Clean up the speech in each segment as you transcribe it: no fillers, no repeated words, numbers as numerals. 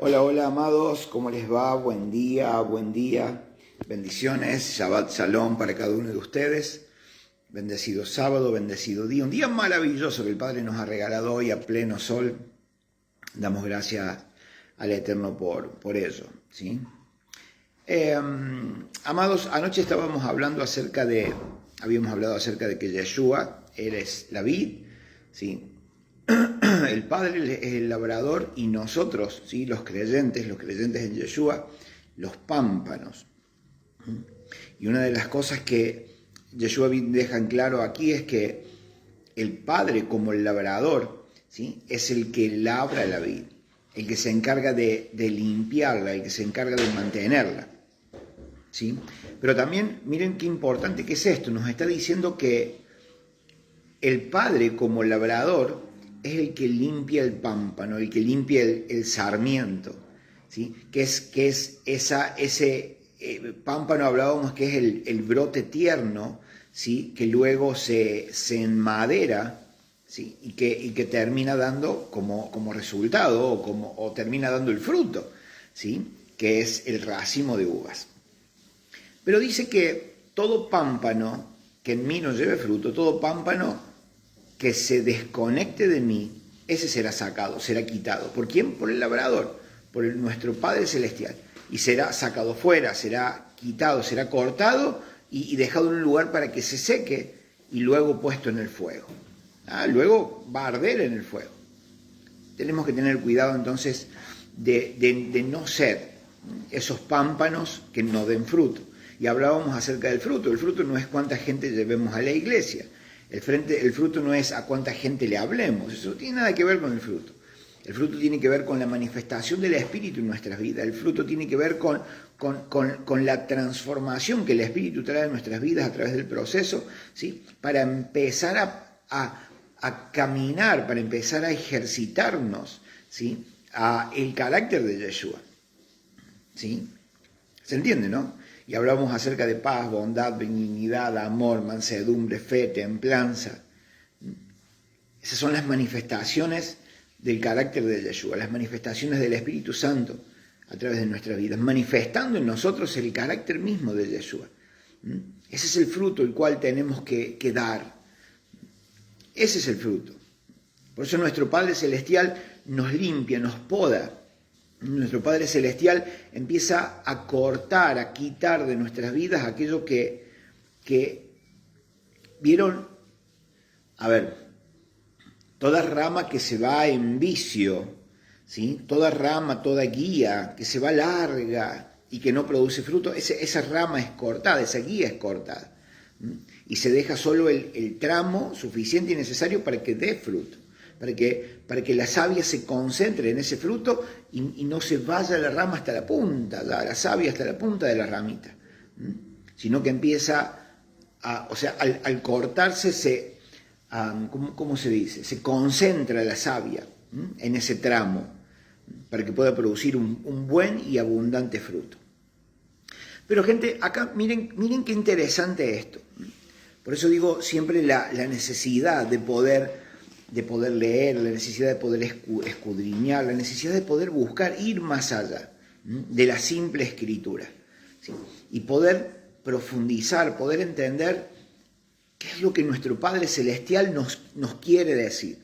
Hola, hola amados, ¿cómo les va? Buen día, bendiciones, Shabbat Shalom para cada uno de ustedes, bendecido sábado, bendecido día, un día maravilloso que el Padre nos ha regalado hoy a pleno sol, damos gracias al Eterno por ello, ¿sí? Amados, anoche habíamos hablado acerca de que Yeshua, Él es la vid, ¿sí? El Padre es el labrador y nosotros, ¿sí? Los creyentes en Yeshua, los pámpanos. Y una de las cosas que Yeshua deja en claro aquí es que el Padre, como el labrador, ¿sí? Es el que labra la vid, el que se encarga de limpiarla, el que se encarga de mantenerla, ¿sí? Pero también miren qué importante que es esto, nos está diciendo que el Padre, como labrador, es el que limpia el pámpano, el que limpia el sarmiento, ¿sí? Que es ese pámpano, hablábamos que es el brote tierno, ¿sí? Que luego se enmadera, ¿sí? y que termina dando como resultado o termina dando el fruto, ¿sí? Que es el racimo de uvas. Pero dice que todo pámpano que en mí no lleve fruto, todo pámpano que se desconecte de mí, ese será sacado, será quitado. ¿Por quién? Por el labrador, por nuestro Padre Celestial. Y será sacado fuera, será quitado, será cortado y dejado en un lugar para que se seque y luego puesto en el fuego. Luego va a arder en el fuego. Tenemos que tener cuidado entonces de no ser esos pámpanos que no den fruto. Y hablábamos acerca del fruto. El fruto no es cuánta gente llevemos a la iglesia. El fruto no es a cuánta gente le hablemos, eso no tiene nada que ver con el fruto. El fruto tiene que ver con la manifestación del Espíritu en nuestras vidas, el fruto tiene que ver con la transformación que el Espíritu trae en nuestras vidas a través del proceso, ¿sí? Para empezar a caminar, para empezar a ejercitarnos, ¿sí? A el carácter de Yeshua, ¿sí? ¿Se entiende, no? Y hablamos acerca de paz, bondad, benignidad, amor, mansedumbre, fe, templanza. Esas son las manifestaciones del carácter de Yeshua, las manifestaciones del Espíritu Santo a través de nuestras vidas, manifestando en nosotros el carácter mismo de Yeshua. Ese es el fruto el cual tenemos que dar. Ese es el fruto. Por eso nuestro Padre Celestial nos limpia, nos poda. Nuestro Padre Celestial empieza a cortar, a quitar de nuestras vidas aquello que vieron, toda rama que se va en vicio, ¿sí? Toda rama, toda guía que se va larga y que no produce fruto, esa rama es cortada, esa guía es cortada, y se deja solo el tramo suficiente y necesario para que dé fruto. Para que la savia se concentre en ese fruto y no se vaya la rama hasta la punta, la savia hasta la punta de la ramita, sino que empieza al cortarse ¿cómo se dice? Se concentra la savia en ese tramo para que pueda producir un buen y abundante fruto. Pero gente, acá miren qué interesante esto. Por eso digo siempre la necesidad de poder leer, la necesidad de poder escudriñar, la necesidad de poder buscar, ir más allá de la simple escritura, ¿sí? Y poder profundizar, poder entender qué es lo que nuestro Padre Celestial nos quiere decir,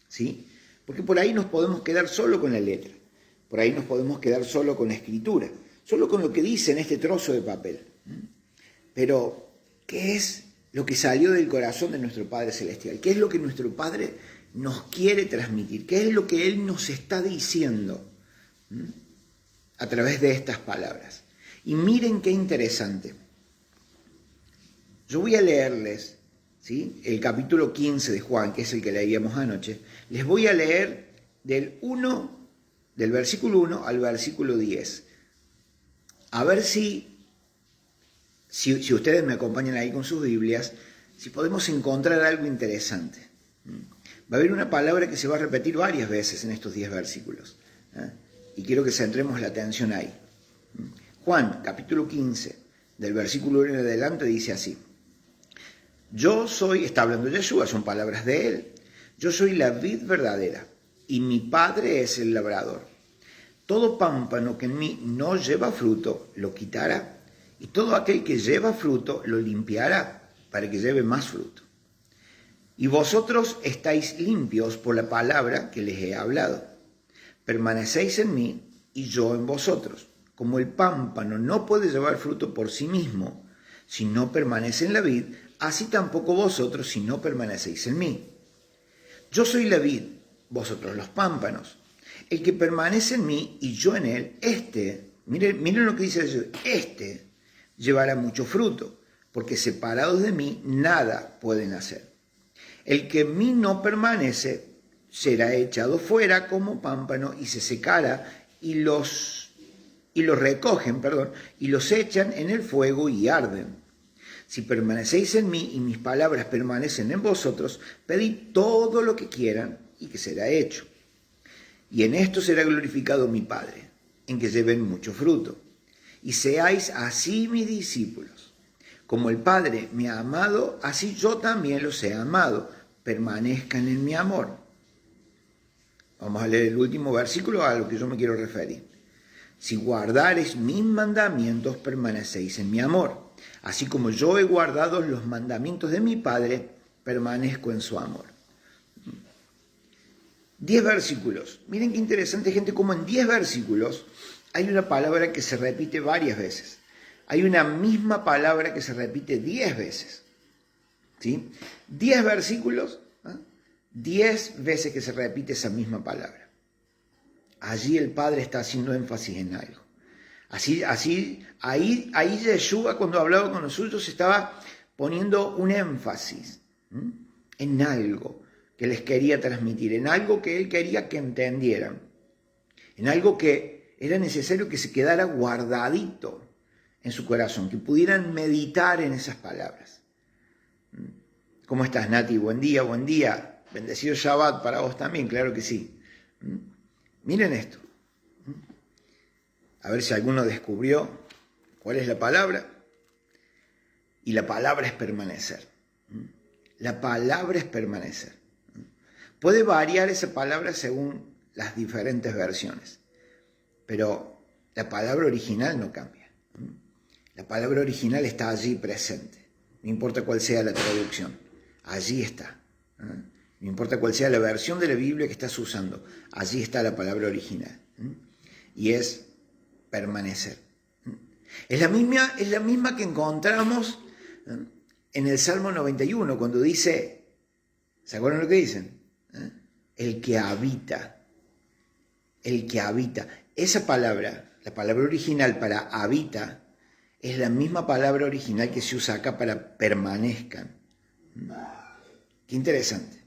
¿sí? Porque por ahí nos podemos quedar solo con la letra, por ahí nos podemos quedar solo con la escritura, solo con lo que dice en este trozo de papel. Pero, ¿qué es lo que salió del corazón de nuestro Padre Celestial? ¿Qué es lo que nuestro Padre nos quiere transmitir? ¿Qué es lo que Él nos está diciendo a través de estas palabras? Y miren qué interesante. Yo voy a leerles, ¿sí? El capítulo 15 de Juan, que es el que leíamos anoche. Les voy a leer del versículo 1 al versículo 10. A ver si ustedes me acompañan ahí con sus Biblias, si podemos encontrar algo interesante. Va a haber una palabra que se va a repetir varias veces en estos 10 versículos. Y quiero que centremos la atención ahí. Juan, capítulo 15, del versículo 1 en adelante, dice así. Yo soy, está hablando Yeshua, son palabras de él. Yo soy la vid verdadera y mi Padre es el labrador. Todo pámpano que en mí no lleva fruto, lo quitará. Y todo aquel que lleva fruto, lo limpiará, para que lleve más fruto. Y vosotros estáis limpios por la palabra que les he hablado. Permanecéis en mí y yo en vosotros. Como el pámpano no puede llevar fruto por sí mismo, si no permanece en la vid, así tampoco vosotros si no permanecéis en mí. Yo soy la vid, vosotros los pámpanos. El que permanece en mí y yo en él, miren lo que dice Jesús, llevará mucho fruto, porque separados de mí nada pueden hacer. El que en mí no permanece será echado fuera como pámpano y se secará y los recogen, y los echan en el fuego y arden. Si permanecéis en mí y mis palabras permanecen en vosotros, pedid todo lo que quieran y que será hecho. Y en esto será glorificado mi Padre, en que lleven mucho fruto. Y seáis así mis discípulos. Como el Padre me ha amado, así yo también los he amado. Permanezcan en mi amor. Vamos a leer el último versículo a lo que yo me quiero referir. Si guardareis mis mandamientos, permanecéis en mi amor. Así como yo he guardado los mandamientos de mi Padre, permanezco en su amor. 10 versículos. Miren qué interesante, gente, como en 10 versículos hay una palabra que se repite varias veces. Hay una misma palabra que se repite 10 veces. ¿Sí? 10 versículos, 10 veces que se repite esa misma palabra. Allí el Padre está haciendo énfasis en algo. Ahí Yeshua, cuando hablaba con los suyos, estaba poniendo un énfasis en algo que les quería transmitir, en algo que él quería que entendieran, en algo que era necesario que se quedara guardadito en su corazón, que pudieran meditar en esas palabras. ¿Cómo estás, Nati? Buen día, buen día. Bendecido Shabbat para vos también, claro que sí. Miren esto. A ver si alguno descubrió cuál es la palabra. Y la palabra es permanecer. La palabra es permanecer. Puede variar esa palabra según las diferentes versiones, pero la palabra original no cambia. La palabra original está allí presente, no importa cuál sea la traducción, allí está. No importa cuál sea la versión de la Biblia que estás usando, allí está la palabra original. Y es permanecer. Es la misma que encontramos en el Salmo 91, cuando dice, ¿se acuerdan lo que dicen? El que habita. Esa palabra, la palabra original para habita, es la misma palabra original que se usa acá para permanezcan. Qué interesante.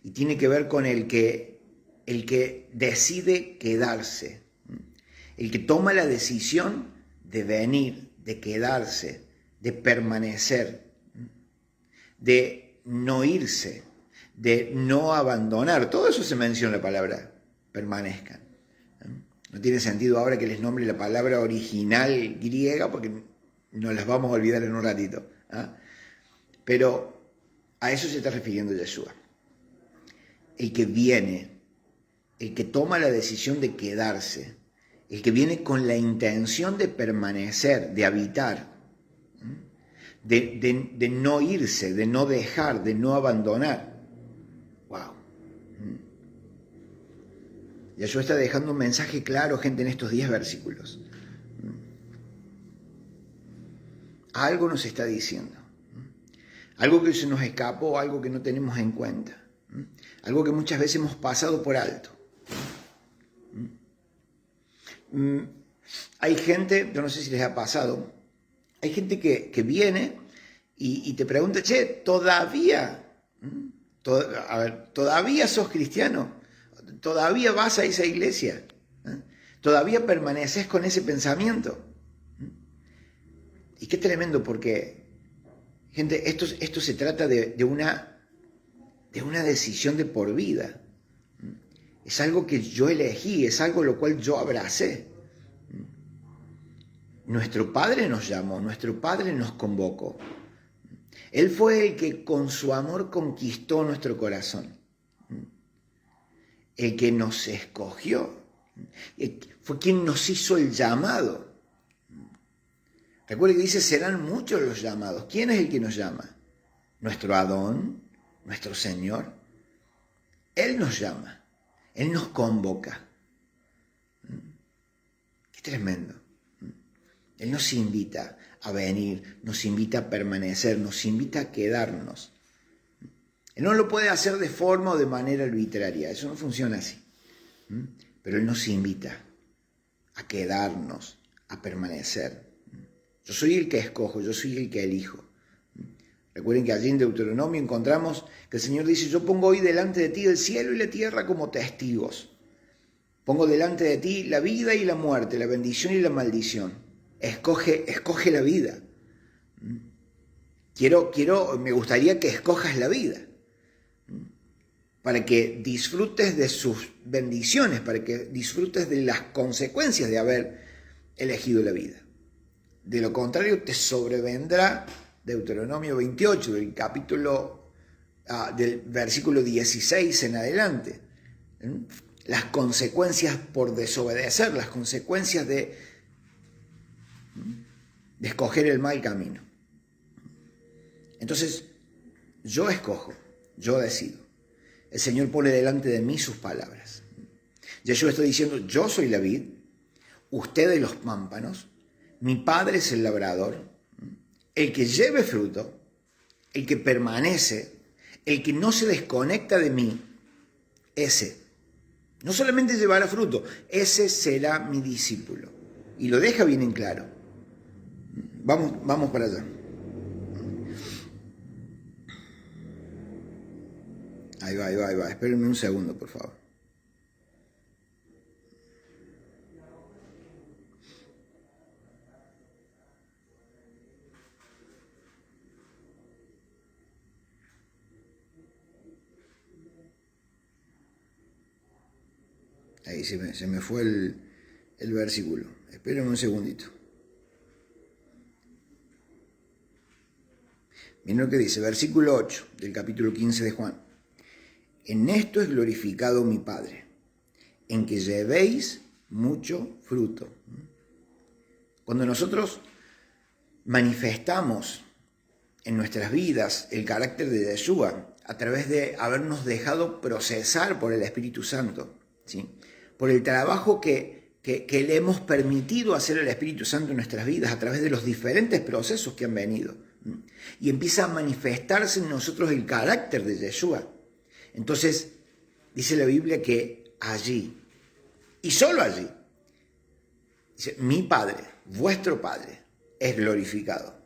Y tiene que ver con el que decide quedarse, el que toma la decisión de venir, de quedarse, de permanecer, de no irse, de no abandonar. Todo eso se menciona en la palabra permanezcan. No tiene sentido ahora que les nombre la palabra original griega porque nos las vamos a olvidar en un ratito. Pero a eso se está refiriendo Yeshua. El que viene, el que toma la decisión de quedarse, el que viene con la intención de permanecer, de habitar, de no irse, de no dejar, de no abandonar. ¡Wow! Yeshua está dejando un mensaje claro, gente, en estos 10 versículos. Algo nos está diciendo. Algo que se nos escapó, algo que no tenemos en cuenta. Algo que muchas veces hemos pasado por alto. Hay gente, yo no sé si les ha pasado, hay gente que viene y te pregunta, che, ¿todavía sos cristiano? ¿Todavía vas a esa iglesia? ¿Todavía permaneces con ese pensamiento? Y qué tremendo, porque, gente, esto se trata de una decisión de por vida. Es algo que yo elegí, es algo lo cual yo abracé. Nuestro Padre nos llamó, nuestro Padre nos convocó. Él fue el que con su amor conquistó nuestro corazón. El que nos escogió Fue quien nos hizo el llamado. Recuerde que dice, serán muchos los llamados. ¿Quién es el que nos llama? Nuestro Adón, nuestro Señor. Él nos llama, Él nos convoca. Qué tremendo. Él nos invita a venir, nos invita a permanecer, nos invita a quedarnos. Él no lo puede hacer de forma o de manera arbitraria, eso no funciona así. Pero Él nos invita a quedarnos, a permanecer. Yo soy el que escojo, yo soy el que elijo. Recuerden que allí en Deuteronomio encontramos que el Señor dice, yo pongo hoy delante de ti el cielo y la tierra como testigos. Pongo delante de ti la vida y la muerte, la bendición y la maldición. Escoge la vida. Me gustaría que escojas la vida. Para que disfrutes de sus bendiciones, para que disfrutes de las consecuencias de haber elegido la vida. De lo contrario, te sobrevendrá Deuteronomio 28, del versículo 16 en adelante. Las consecuencias por desobedecer, las consecuencias de escoger el mal camino. Entonces, yo escojo, yo decido. El Señor pone delante de mí sus palabras. Yeshua está diciendo, yo soy la vid, ustedes los pámpanos, mi Padre es el labrador, el que lleve fruto, el que permanece, el que no se desconecta de mí, ese, no solamente llevará fruto, ese será mi discípulo. Y lo deja bien en claro. Vamos para allá. Ahí va. Espérenme un segundo, por favor. Ahí se me fue el versículo. Espérenme un segundito. Miren lo que dice, versículo 8 del capítulo 15 de Juan. En esto es glorificado mi Padre, en que llevéis mucho fruto. Cuando nosotros manifestamos en nuestras vidas el carácter de Yeshua a través de habernos dejado procesar por el Espíritu Santo, ¿sí? Por el trabajo que le hemos permitido hacer al Espíritu Santo en nuestras vidas a través de los diferentes procesos que han venido. Y empieza a manifestarse en nosotros el carácter de Yeshua. Entonces, dice la Biblia que allí, y solo allí, dice, mi Padre, vuestro Padre, es glorificado.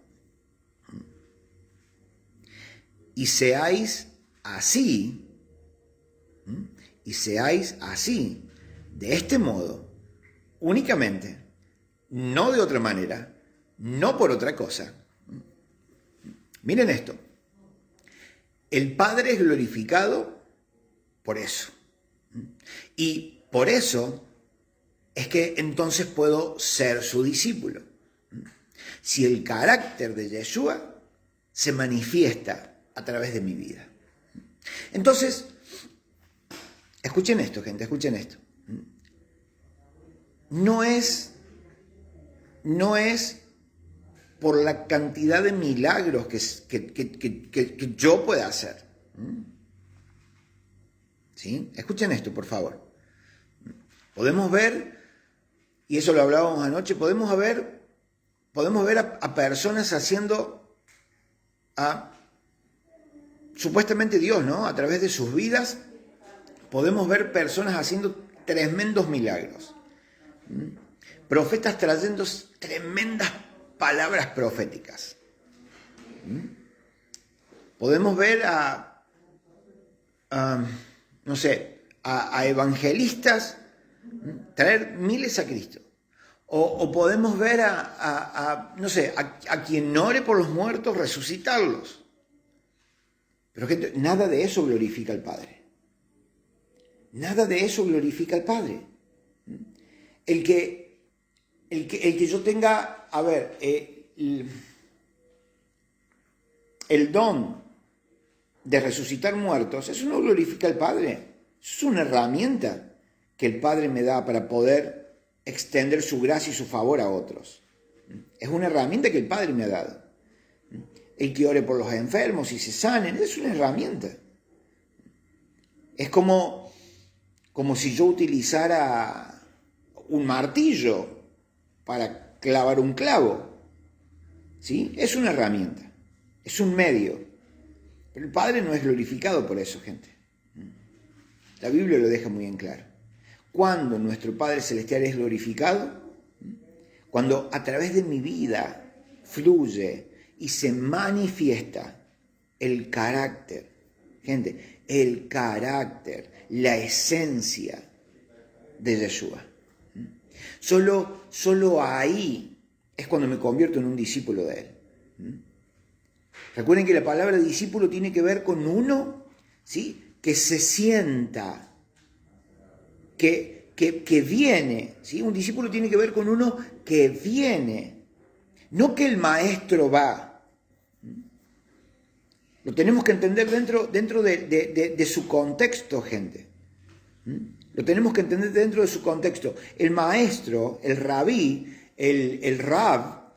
Y seáis así, de este modo, únicamente, no de otra manera, no por otra cosa. Miren esto, el Padre es glorificado por eso. Y por eso es que entonces puedo ser su discípulo. Si el carácter de Yeshua se manifiesta a través de mi vida. Entonces, escuchen esto, gente, escuchen esto. No es por la cantidad de milagros que yo pueda hacer. ¿Sí? Escuchen esto, por favor. Podemos ver, y eso lo hablábamos anoche, podemos ver a personas haciendo supuestamente Dios, ¿no? A través de sus vidas podemos ver personas haciendo tremendos milagros. Profetas trayendo tremendas palabras proféticas. Podemos ver a evangelistas traer miles a Cristo. O podemos ver a quien ore por los muertos, resucitarlos. Pero gente, nada de eso glorifica al Padre. Nada de eso glorifica al Padre. El que yo tenga, el don de resucitar muertos, eso no glorifica al Padre. Es una herramienta que el Padre me da para poder extender su gracia y su favor a otros. Es una herramienta que el Padre me ha dado. El que ore por los enfermos y se sanen, es una herramienta. Es como si yo utilizara un martillo para clavar un clavo. ¿Sí? Es una herramienta, es un medio. Pero el Padre no es glorificado por eso, gente. La Biblia lo deja muy en claro. Cuando nuestro Padre Celestial es glorificado, cuando a través de mi vida fluye y se manifiesta el carácter, gente, el carácter, la esencia de Yeshua. Solo ahí es cuando me convierto en un discípulo de Él. Recuerden que la palabra discípulo tiene que ver con uno, ¿sí?, que se sienta, que viene, ¿sí? Un discípulo tiene que ver con uno que viene, no que el maestro va. Lo tenemos que entender dentro de su contexto, gente. Lo tenemos que entender dentro de su contexto. El maestro, el rabí, el rab,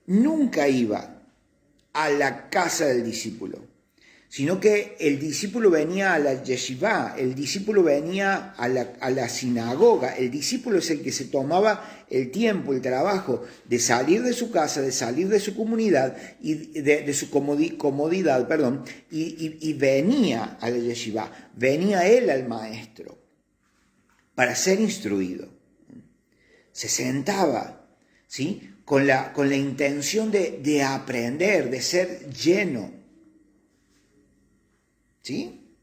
nunca iba a la casa del discípulo, sino que el discípulo venía a la yeshivá, el discípulo venía a la sinagoga. El discípulo es el que se tomaba el tiempo, el trabajo de salir de su casa, de salir de su comunidad y de su comodidad, y venía a la yeshivá, venía él al maestro para ser instruido. Se sentaba, ¿sí?, con la intención de aprender, de ser lleno. ¿Sí?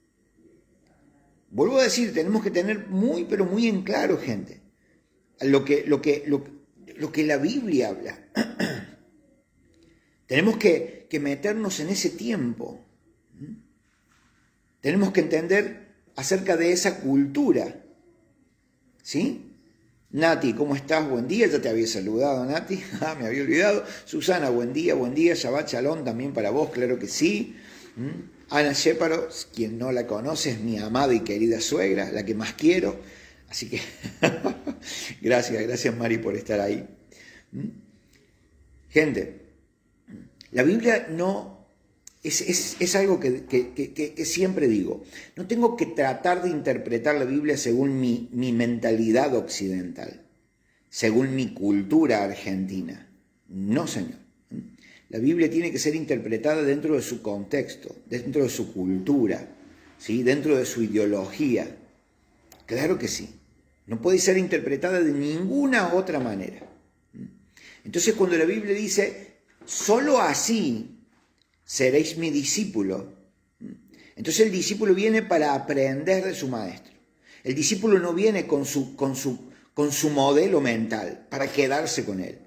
Vuelvo a decir, tenemos que tener muy, pero muy en claro, gente, lo que la Biblia habla. Tenemos que meternos en ese tiempo. Tenemos que entender acerca de esa cultura. ¿Sí? Nati, ¿cómo estás? Buen día, ya te había saludado, Nati. Me había olvidado. Susana, buen día, Shabbat Shalom también para vos, claro que sí. Ana Sheparo, quien no la conoce, es mi amada y querida suegra, la que más quiero. Así que gracias Mari por estar ahí. Gente, la Biblia no es algo que siempre digo. No tengo que tratar de interpretar la Biblia según mi mentalidad occidental, según mi cultura argentina. No, señor. La Biblia tiene que ser interpretada dentro de su contexto, dentro de su cultura, ¿sí?, dentro de su ideología. Claro que sí. No puede ser interpretada de ninguna otra manera. Entonces, cuando la Biblia dice, solo así seréis mi discípulo, entonces el discípulo viene para aprender de su maestro. El discípulo no viene con su modelo mental para quedarse con él.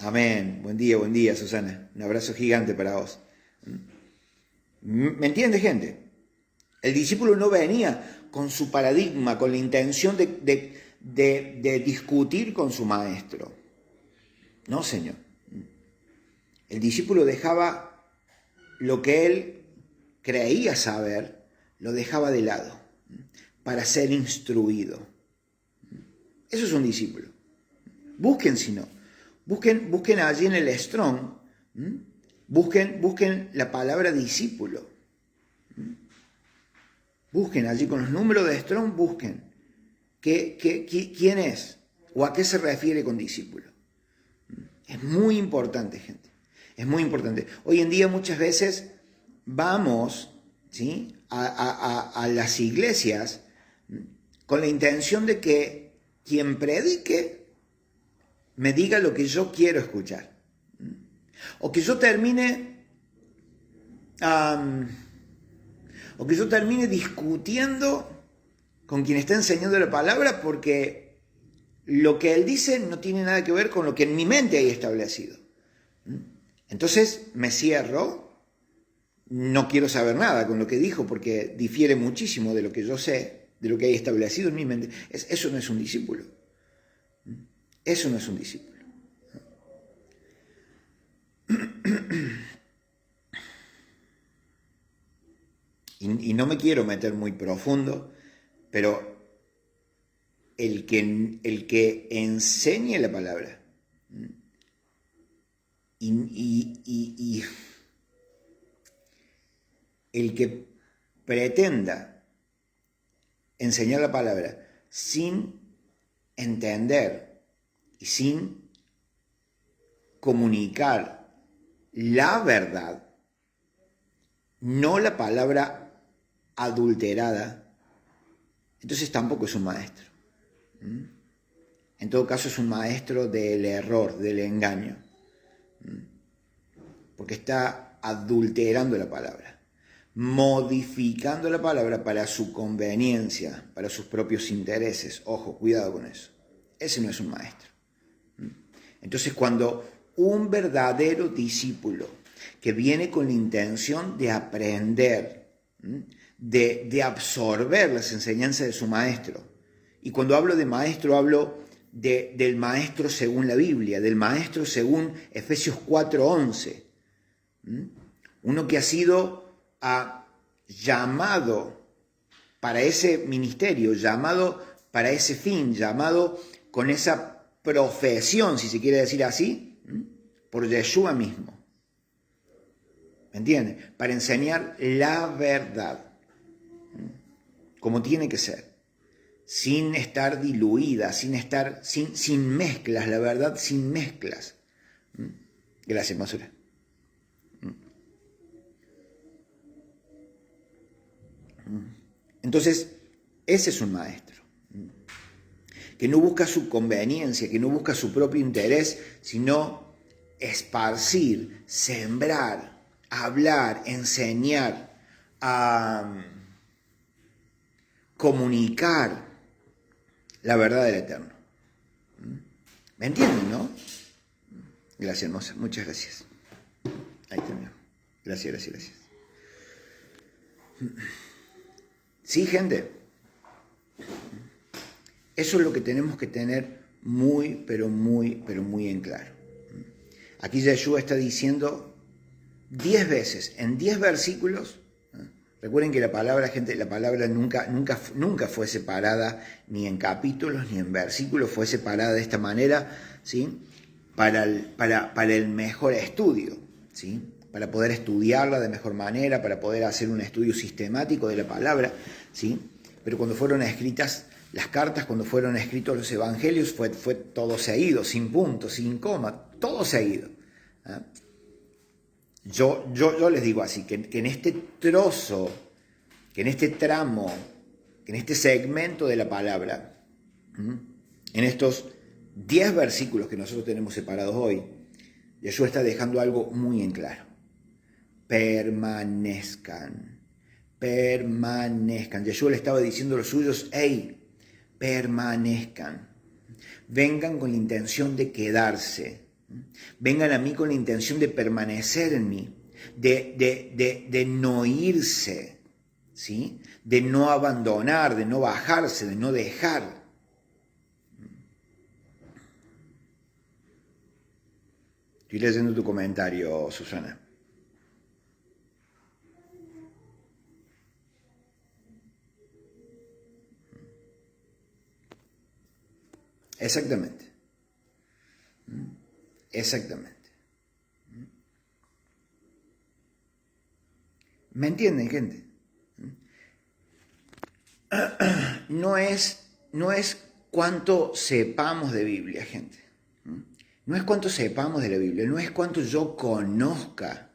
Amén. Buen día, Susana. Un abrazo gigante para vos. ¿Me entiende, gente? El discípulo no venía con su paradigma, con la intención de discutir con su maestro. No, señor. El discípulo dejaba lo que él creía saber, lo dejaba de lado para ser instruido. Eso es un discípulo. Busquen si no. Busquen allí en el Strong, busquen la palabra discípulo. Busquen allí con los números de Strong, busquen quién es o a qué se refiere con discípulo. Es muy importante, gente. Es muy importante. Hoy en día muchas veces vamos, ¿sí?, a las iglesias con la intención de que quien predique me diga lo que yo quiero escuchar. O que yo termine discutiendo con quien está enseñando la palabra porque lo que él dice no tiene nada que ver con lo que en mi mente hay establecido. Entonces me cierro, no quiero saber nada con lo que dijo porque difiere muchísimo de lo que yo sé, de lo que hay establecido en mi mente. Eso no es un discípulo. Eso no es un discípulo. y no me quiero meter muy profundo, pero el que enseñe la palabra y el que pretenda enseñar la palabra sin entender y sin comunicar la verdad, no la palabra adulterada, entonces tampoco es un maestro. En todo caso es un maestro del error, del engaño, porque está adulterando la palabra, modificando la palabra para su conveniencia, para sus propios intereses. Ojo, cuidado con eso. Ese no es un maestro. Entonces, cuando un verdadero discípulo que viene con la intención de aprender, de absorber las enseñanzas de su maestro, y cuando hablo de maestro hablo del maestro según la Biblia, del maestro según Efesios 4:11, uno que ha sido llamado para ese ministerio, llamado para ese fin, llamado con esa profesión, si se quiere decir así, por Yeshua mismo. ¿Me entienden? Para enseñar la verdad, como tiene que ser, sin estar diluida, sin mezclas, la verdad sin mezclas. Gracias, Masura. Entonces, ese es un maestro, que no busca su conveniencia, que no busca su propio interés, sino esparcir, sembrar, hablar, enseñar, comunicar la verdad del Eterno. ¿Me entienden, no? Gracias, hermosa. Muchas gracias. Ahí terminó. Gracias. Sí, gente. Eso es lo que tenemos que tener muy en claro. Aquí Yeshua está diciendo 10 veces, en 10 versículos. Recuerden que la palabra nunca fue separada ni en capítulos ni en versículos, fue separada de esta manera, ¿sí? Para el mejor estudio, ¿sí? Para poder estudiarla de mejor manera, para poder hacer un estudio sistemático de la palabra, ¿sí? Pero cuando fueron escritas las cartas, cuando fueron escritos los evangelios, fue todo seguido, sin punto, sin coma, todo seguido. Yo les digo así, que en este trozo, que en este tramo, que en este segmento de la palabra, en estos 10 versículos que nosotros tenemos separados hoy, Yeshua está dejando algo muy en claro. Permanezcan. Yeshua le estaba diciendo a los suyos, hey, permanezcan. Vengan con la intención de quedarse. Vengan a mí con la intención de permanecer en mí, de no irse, ¿sí? De no abandonar, de no bajarse, de no dejar. Estoy leyendo tu comentario, Susana. Exactamente. ¿Me entienden, gente? No es cuánto sepamos de Biblia, gente. No es cuánto sepamos de la Biblia, no es cuánto yo conozca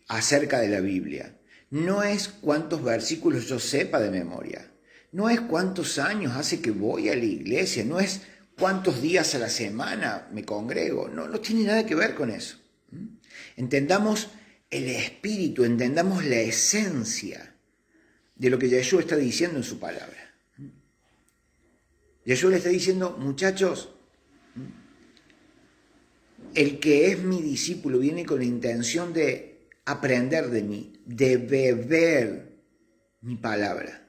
acerca de la Biblia. No es cuántos versículos yo sepa de memoria. No es cuántos años hace que voy a la iglesia. No es cuántos días a la semana me congrego. No tiene nada que ver con eso. Entendamos el espíritu, entendamos la esencia de lo que Yeshua está diciendo en su palabra. Yeshua le está diciendo, muchachos, el que es mi discípulo viene con la intención de aprender de mí, de beber mi palabra.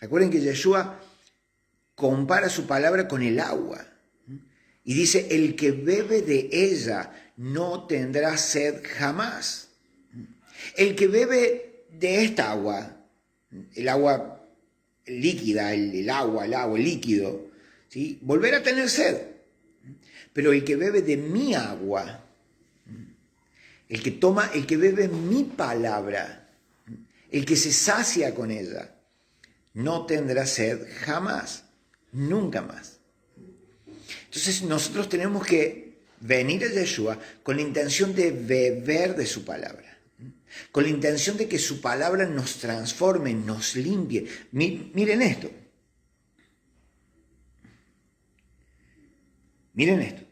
Recuerden que Yeshua compara su palabra con el agua y dice, el que bebe de ella no tendrá sed jamás. El que bebe de esta agua, el agua líquida, el agua líquido, ¿sí? Volverá a tener sed. Pero el que bebe de mi agua, el que bebe mi palabra, el que se sacia con ella, no tendrá sed jamás, nunca más. Entonces nosotros tenemos que venir a Yeshua con la intención de beber de su palabra, con la intención de que su palabra nos transforme, nos limpie. Miren esto. Miren esto.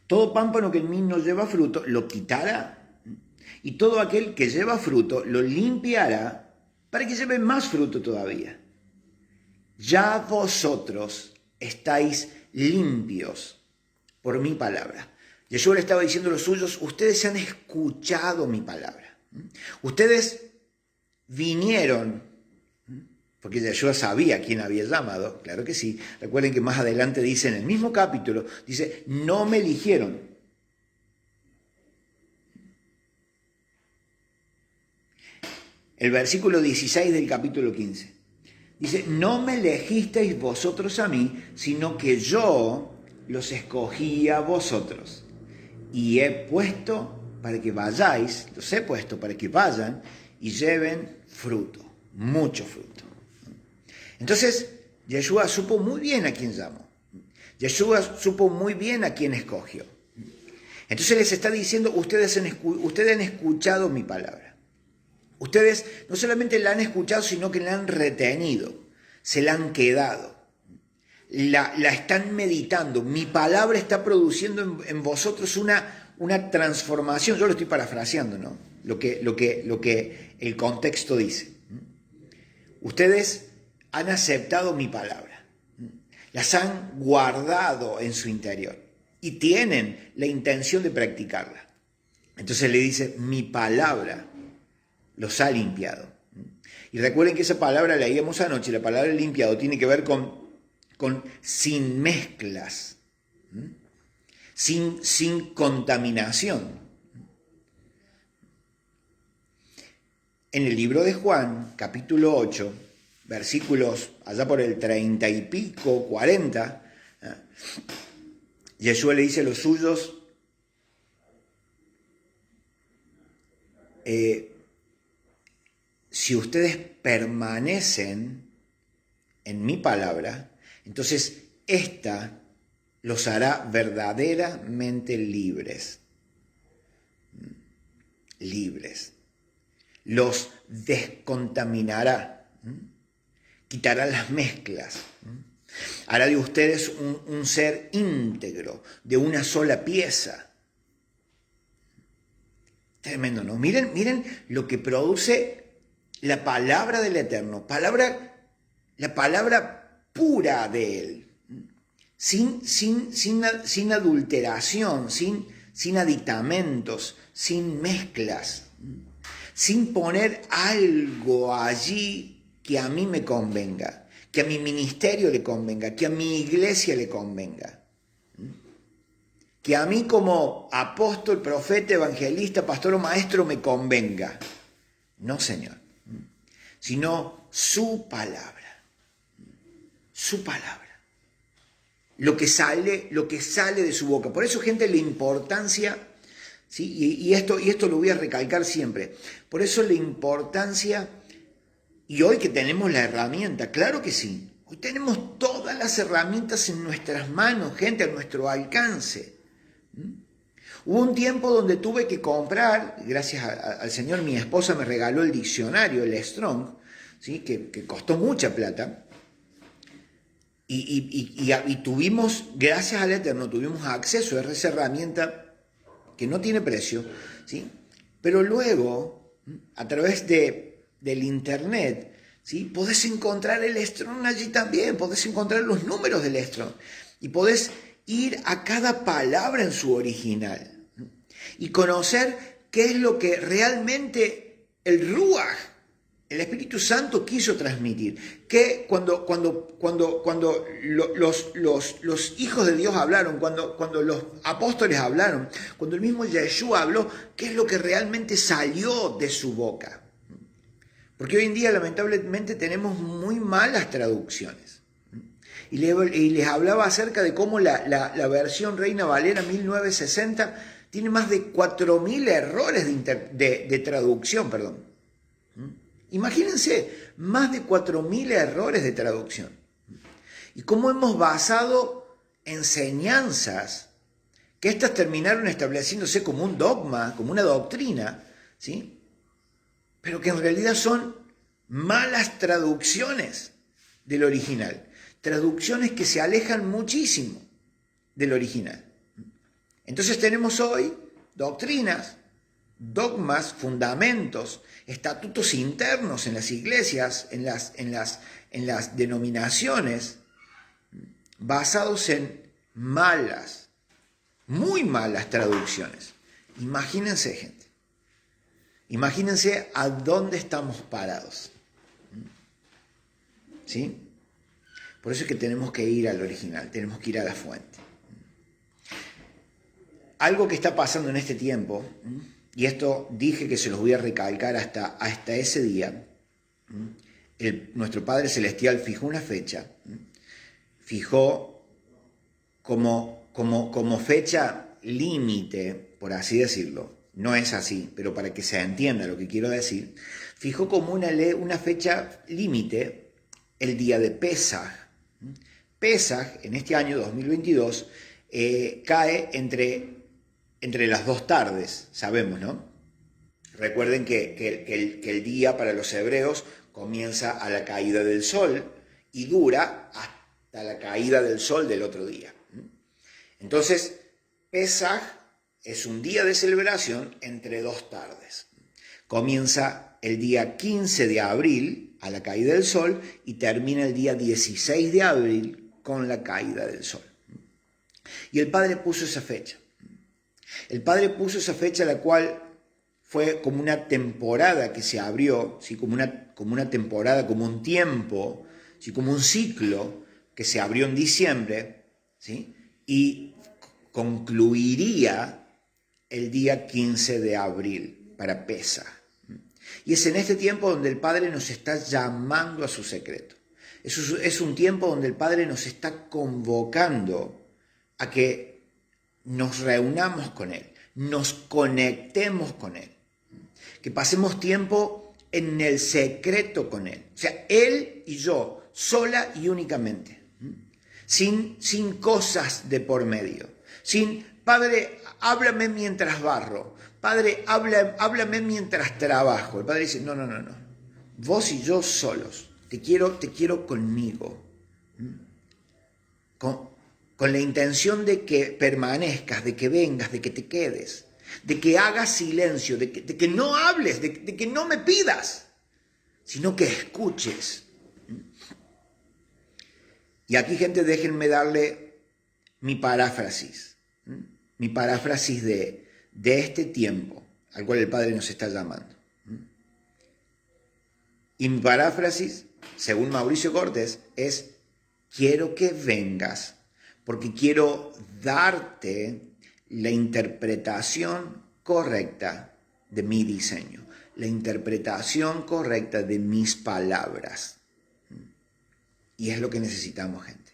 Todo pámpano que en mí no lleva fruto, lo quitará. Y todo aquel que lleva fruto, lo limpiará para que lleve más fruto todavía. Ya vosotros estáis limpios por mi palabra. Yeshua le estaba diciendo a los suyos, ustedes han escuchado mi palabra. Ustedes vinieron, porque Yeshua sabía a quién había llamado, claro que sí. Recuerden que más adelante dice en el mismo capítulo, dice, no me eligieron. El versículo 16 del capítulo 15. Dice, no me elegisteis vosotros a mí, sino que yo los escogí a vosotros. Y he puesto para que vayáis, los he puesto para que vayan y lleven fruto, mucho fruto. Entonces, Yeshua supo muy bien a quién llamó. Yeshua supo muy bien a quién escogió. Entonces les está diciendo, ustedes han escuchado mi palabra. Ustedes no solamente la han escuchado, sino que la han retenido, se la han quedado, la están meditando. Mi palabra está produciendo en vosotros una transformación. Yo lo estoy parafraseando, ¿no? Lo que el contexto dice. Ustedes han aceptado mi palabra, las han guardado en su interior y tienen la intención de practicarla. Entonces le dice, mi palabra los ha limpiado. Y recuerden que esa palabra leíamos anoche, la palabra limpiado tiene que ver con sin mezclas, sin contaminación. En el libro de Juan, capítulo 8, versículos allá por el 30 y pico, 40, Yeshua le dice a los suyos, si ustedes permanecen en mi palabra, entonces esta los hará verdaderamente libres. Libres. Los descontaminará. Quitará las mezclas. Hará de ustedes un ser íntegro, de una sola pieza. Tremendo, ¿no? Miren lo que produce la palabra del Eterno, la palabra pura de Él, sin adulteración, sin aditamentos, sin mezclas, sin poner algo allí que a mí me convenga, que a mi ministerio le convenga, que a mi iglesia le convenga, que a mí como apóstol, profeta, evangelista, pastor o maestro me convenga. No, Señor. Sino su palabra, lo que sale de su boca. Por eso, gente, la importancia, ¿sí? y esto lo voy a recalcar siempre, por eso la importancia, y hoy que tenemos la herramienta, claro que sí, hoy tenemos todas las herramientas en nuestras manos, gente, a nuestro alcance. Hubo un tiempo donde tuve que comprar, gracias al Señor, mi esposa me regaló el diccionario, el Strong, ¿sí? que costó mucha plata, y tuvimos, gracias al Eterno, tuvimos acceso a esa herramienta que no tiene precio, ¿sí? Pero luego, a través del internet, ¿sí? Podés encontrar el Strong allí también, podés encontrar los números del Strong, y podés ir a cada palabra en su original y conocer qué es lo que realmente el Ruach el Espíritu Santo quiso transmitir, que cuando los hijos de Dios hablaron, cuando los apóstoles hablaron, cuando el mismo Yeshua habló, ¿qué es lo que realmente salió de su boca? Porque hoy en día lamentablemente tenemos muy malas traducciones. Y les hablaba acerca de cómo la versión Reina Valera 1960 tiene más de 4.000 errores de traducción, perdón. Imagínense, más de 4.000 errores de traducción. Y cómo hemos basado enseñanzas que éstas terminaron estableciéndose como un dogma, como una doctrina, ¿sí? Pero que en realidad son malas traducciones del original. Traducciones que se alejan muchísimo del original. Entonces tenemos hoy doctrinas, dogmas, fundamentos, estatutos internos en las iglesias, en las denominaciones, basados en malas, muy malas traducciones. Imagínense, gente. Imagínense a dónde estamos parados. ¿Sí? Por eso es que tenemos que ir al original, tenemos que ir a la fuente. Algo que está pasando en este tiempo, y esto dije que se los voy a recalcar hasta ese día, nuestro Padre Celestial fijó una fecha, fijó como fecha límite, por así decirlo, no es así, pero para que se entienda lo que quiero decir, fijó como una fecha límite el día de Pesaj. Pesaj, en este año 2022, cae entre las dos tardes, sabemos, ¿no? Recuerden que el día para los hebreos comienza a la caída del sol y dura hasta la caída del sol del otro día. Entonces, Pesaj es un día de celebración entre dos tardes. Comienza el día 15 de abril a la caída del sol y termina el día 16 de abril con la caída del sol. Y el Padre puso esa fecha. El Padre puso esa fecha, la cual fue como una temporada que se abrió, ¿sí? como una temporada, como un tiempo, ¿sí? Como un ciclo que se abrió en diciembre, ¿sí? Y concluiría el día 15 de abril para Pesaj. Y es en este tiempo donde el Padre nos está llamando a su secreto. Es un tiempo donde el Padre nos está convocando a que nos reunamos con Él, nos conectemos con Él, que pasemos tiempo en el secreto con Él. O sea, Él y yo, sola y únicamente, sin cosas de por medio, sin, Padre, háblame mientras barro, Padre, háblame mientras trabajo. El Padre dice, no, vos y yo solos, te quiero conmigo, con la intención de que permanezcas, de que vengas, de que te quedes, de que hagas silencio, de que no hables, de que no me pidas, sino que escuches. Y aquí, gente, déjenme darle mi paráfrasis de este tiempo al cual el Padre nos está llamando. Y mi paráfrasis, según Mauricio Cortés, es: quiero que vengas, porque quiero darte la interpretación correcta de mi diseño, la interpretación correcta de mis palabras. Y es lo que necesitamos, gente.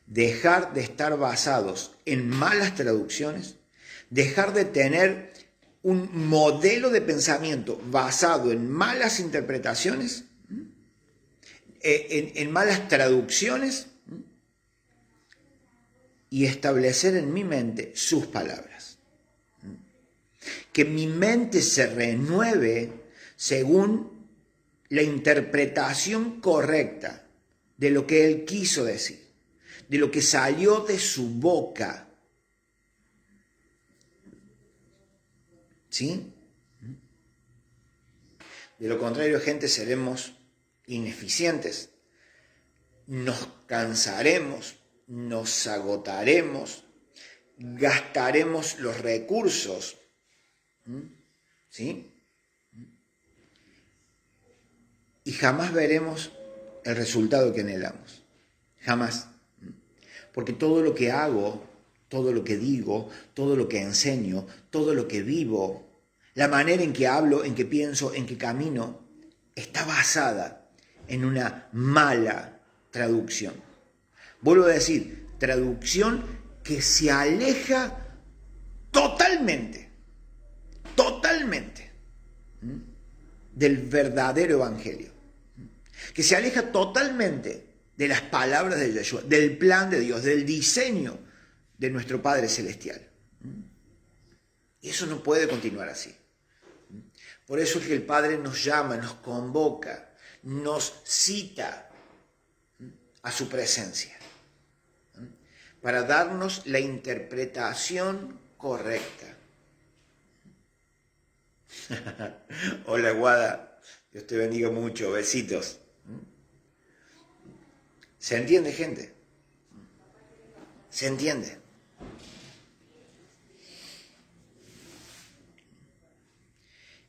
Dejar de estar basados en malas traducciones, dejar de tener un modelo de pensamiento basado en malas interpretaciones, en malas traducciones, y establecer en mi mente sus palabras. Que mi mente se renueve según la interpretación correcta de lo que Él quiso decir, de lo que salió de su boca. ¿Sí? De lo contrario, gente, seremos ineficientes, nos cansaremos, nos agotaremos, gastaremos los recursos, ¿sí? jamás veremos el resultado que anhelamos. Jamás. Porque todo lo que hago, todo lo que digo, todo lo que enseño, todo lo que vivo, la manera en que hablo, en que pienso, en que camino, está basada en una mala traducción. Vuelvo a decir, traducción que se aleja totalmente del verdadero evangelio, que se aleja totalmente de las palabras de Yeshua, del plan de Dios, del diseño de nuestro Padre Celestial. Y eso no puede continuar así. Por eso es que el Padre nos llama, nos convoca, nos cita a su presencia, para darnos la interpretación correcta. Hola, Guada, Dios te bendiga mucho, besitos. ¿Se entiende, gente? ¿Se entiende?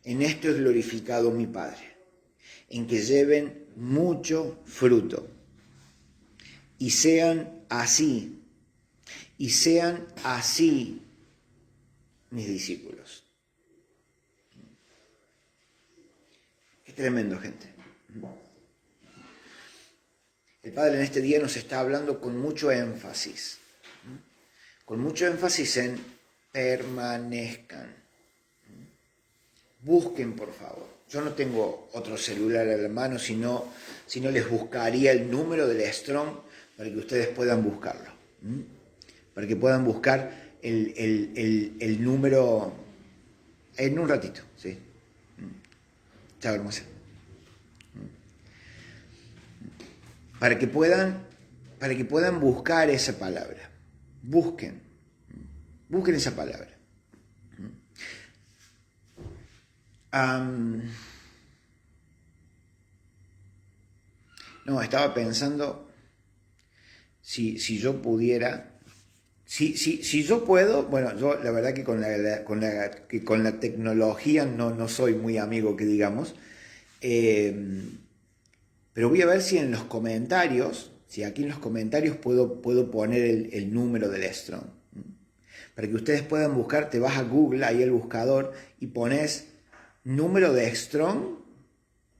En esto es glorificado mi Padre, en que lleven mucho fruto y sean así mis discípulos. Qué tremendo, gente. El Padre en este día nos está hablando con mucho énfasis en permanezcan. Busquen, por favor. Yo no tengo otro celular a la mano, si no les buscaría el número del Strong para que ustedes puedan buscarlo. Para que puedan buscar el número en un ratito, ¿sí? Chao, hermosa. Para que puedan buscar esa palabra. Busquen esa palabra. Estaba pensando si yo pudiera, si yo puedo, bueno, yo la verdad que con la tecnología no soy muy amigo, que digamos, pero voy a ver si en los comentarios, si aquí en los comentarios puedo poner el número del Strong, para que ustedes puedan buscar. Te vas a Google, ahí el buscador, y pones número de Strong,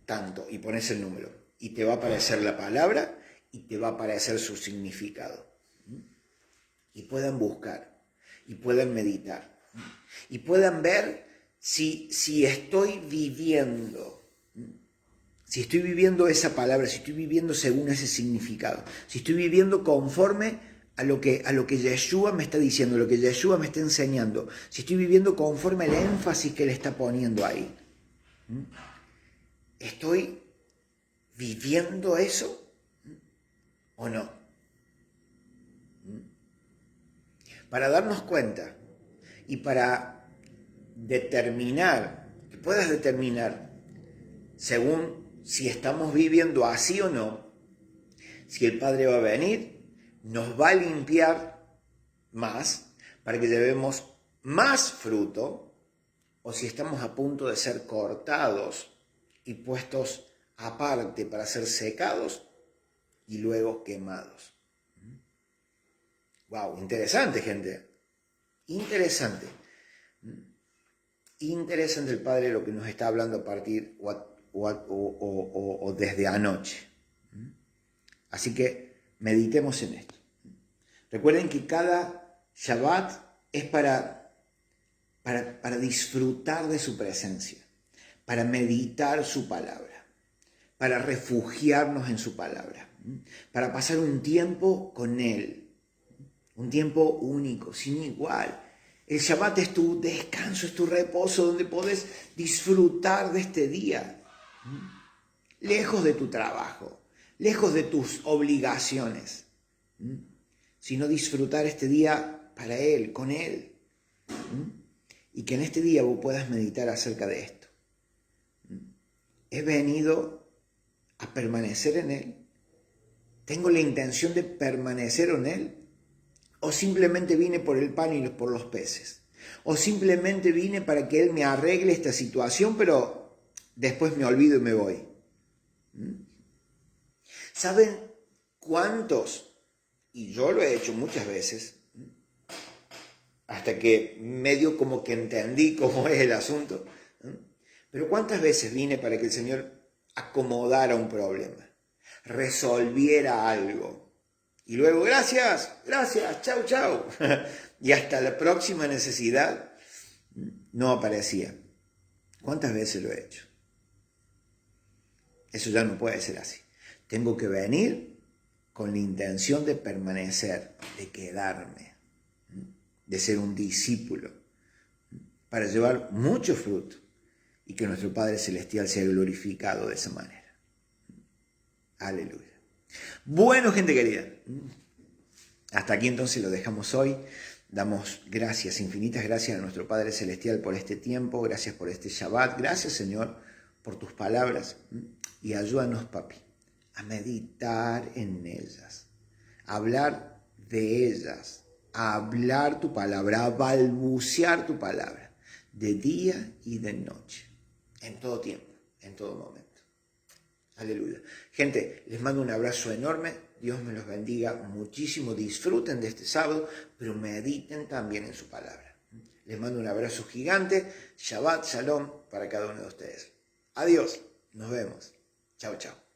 tanto, y pones el número, y te va a aparecer la palabra, y te va a aparecer su significado. Y puedan buscar, y puedan meditar, y puedan ver si estoy viviendo esa palabra, si estoy viviendo según ese significado, si estoy viviendo conforme a lo que Yeshua me está diciendo, lo que Yeshua me está enseñando, si estoy viviendo conforme al énfasis que Él está poniendo ahí. ¿Estoy viviendo eso o no? Para darnos cuenta y para determinar, que puedas determinar según si estamos viviendo así o no, si el Padre va a venir, nos va a limpiar más para que llevemos más fruto, o si estamos a punto de ser cortados y puestos aparte para ser secados y luego quemados. Wow, interesante, gente. Interesante. Interesante el Padre lo que nos está hablando a partir o desde anoche. Así que meditemos en esto. Recuerden que cada Shabbat es para disfrutar de su presencia, para meditar su palabra, para refugiarnos en su palabra, para pasar un tiempo con Él, un tiempo único, sin igual. El Shabbat es tu descanso, es tu reposo, donde podés disfrutar de este día, lejos de tu trabajo, lejos de tus obligaciones, sino disfrutar este día para Él, con Él. Y que en este día vos puedas meditar acerca de esto. He venido a permanecer en Él. ¿Tengo la intención de permanecer en Él? ¿O simplemente vine por el pan y por los peces? ¿O simplemente vine para que Él me arregle esta situación, pero después me olvido y me voy? ¿Saben cuántos? Y yo lo he hecho muchas veces, hasta que medio como que entendí cómo es el asunto. Pero ¿cuántas veces vine para que el Señor acomodara un problema, resolviera algo? Y luego, gracias, chau, chau. Y hasta la próxima necesidad no aparecía. ¿Cuántas veces lo he hecho? Eso ya no puede ser así. Tengo que venir con la intención de permanecer, de quedarme, de ser un discípulo, para llevar mucho fruto y que nuestro Padre Celestial sea glorificado de esa manera. Aleluya. Bueno, gente querida, hasta aquí entonces lo dejamos hoy. Damos gracias, infinitas gracias a nuestro Padre Celestial por este tiempo, gracias por este Shabbat, gracias Señor por tus palabras y ayúdanos, papi, a meditar en ellas, a hablar de ellas, a hablar tu palabra, a balbucear tu palabra, de día y de noche, en todo tiempo, en todo momento. Aleluya. Gente, les mando un abrazo enorme. Dios me los bendiga muchísimo. Disfruten de este sábado, pero mediten también en su palabra. Les mando un abrazo gigante. Shabbat Shalom para cada uno de ustedes. Adiós. Nos vemos. Chao, chao.